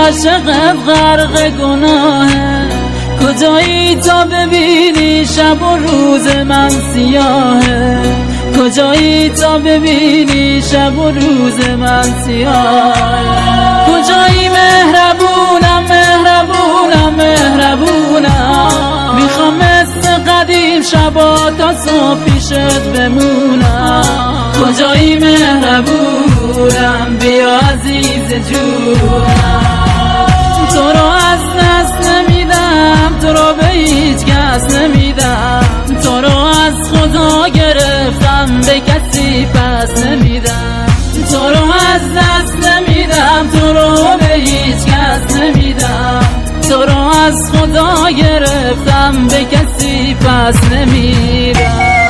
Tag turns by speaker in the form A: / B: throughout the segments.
A: عاشقت غرق گناهه، کجایی تا ببینی شب و روز من سیاهه، کجایی تا ببینی شب و روز من سیاهه. کجایی مهربونم مهربونم مهربونم، میخوام مثل قدیم شبا تا صبح پیشت بمونم. کجایی مهربونم بیا عزیز جونم، تو رو از دست نمیدم، تو رو به هیچ کس نمیدم، تو رو از خدا گرفتم به کسی پس نمیدم، تو رو از دست نمیدم، تو رو به هیچ کس نمیدم، تو رو از خدا گرفتم به کسی پس نمیدم.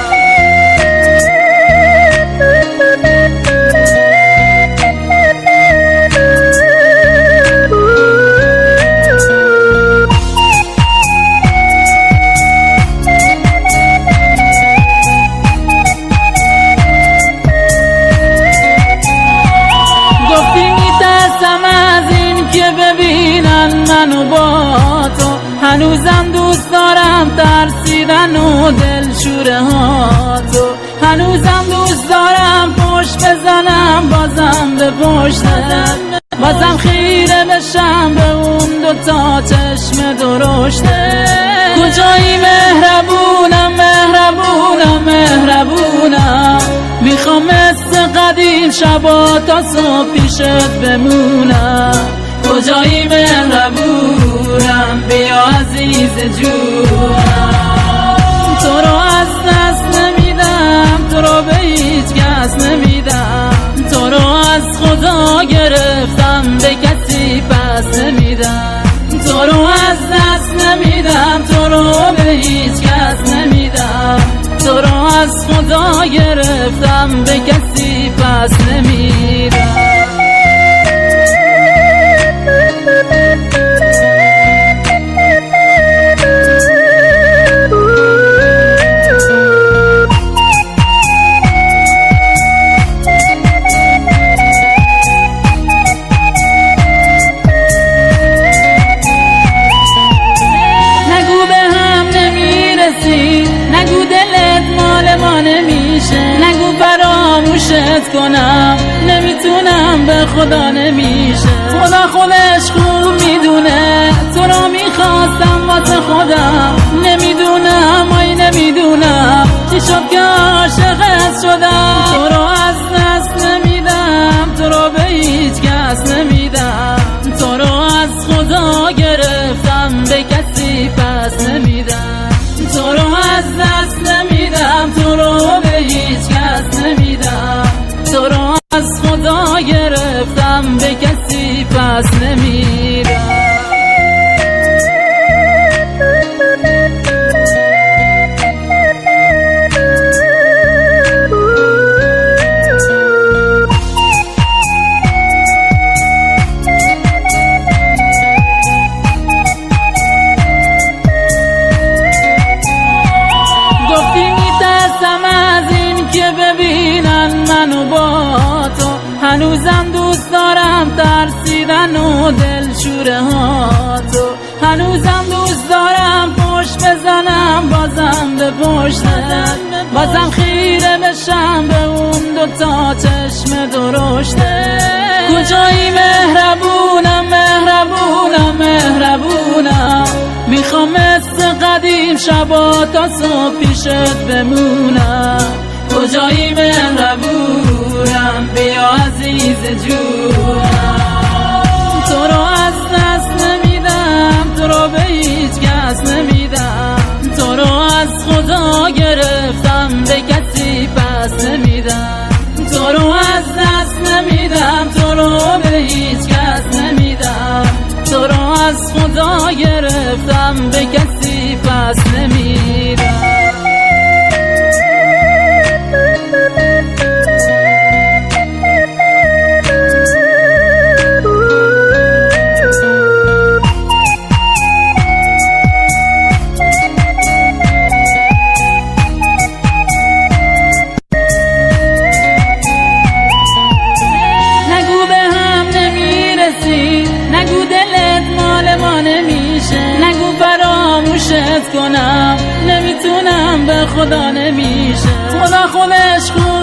A: منو با تو هنوزم دوست دارم، ترسیدن و دلشوره ها تو هنوزم دوست دارم، پشت بزنم بازم به پشتت، بازم خیره بشم به اون دوتا چشم درشته. کجایی مهربونم مهربونم مهربونم، میخوام مثل قدیم شبا تا صبح پیشت بمونم. کجایی مهربونم بیا عزیز جونم، تو رو از دست نمیدم، تو رو به هیچ کس نمیدم، تو رو از خدا گرفتم به کسی پس نمیدم، تو رو از دست نمیدم، تو رو به هیچ کس نمیدم، تو رو از خدا گرفتم به کسی پس نمیدم. نگو دلت مال ما نمیشه، نگو فراموشت کنم، نمیتونم به خدا نمیشه، خدا خودش خوب میدونه، تو رو میخواستم واسه خودم، نمیدونم آی نمیدونم چی شد که عاشقت شدم. تو رو از دست نمیدم، تو رو به هیچ کس نمیدم، تو رو از خدا گرفتم به کسی پس نمیدم، تو رو از دست نمیدم، تو رو به هیچ کس نمیدم، تو رو از خدا گرفتم به کسی پس نمیدم. منو با تو هنوزم دوست دارم، ترسیدن و دلشوره ها تو هنوزم دوست دارم، پشت بزنم بازم به پشتت، بازم خیره بشم به اون دوتا چشم درشته. کجایی مهربونم مهربونم مهربونم، میخوام مثل قدیم شبا تا صبح پیشت بمونم. کجایی مهربونم بیا عزیز جونم، تو رو از دست نمیدم، تو رو به هیچ کس نمیدم، تو رو از خدا گرفتم به کسی پس نمیدم، تو رو از دست نمیدم، تو رو به هیچ کس نمیدم، تو رو از خدا گرفتم به کسی پس نمیدم. نگو دل فراموشت کنم، نمیتونم به خدا نمیشه. خدا خودش خوب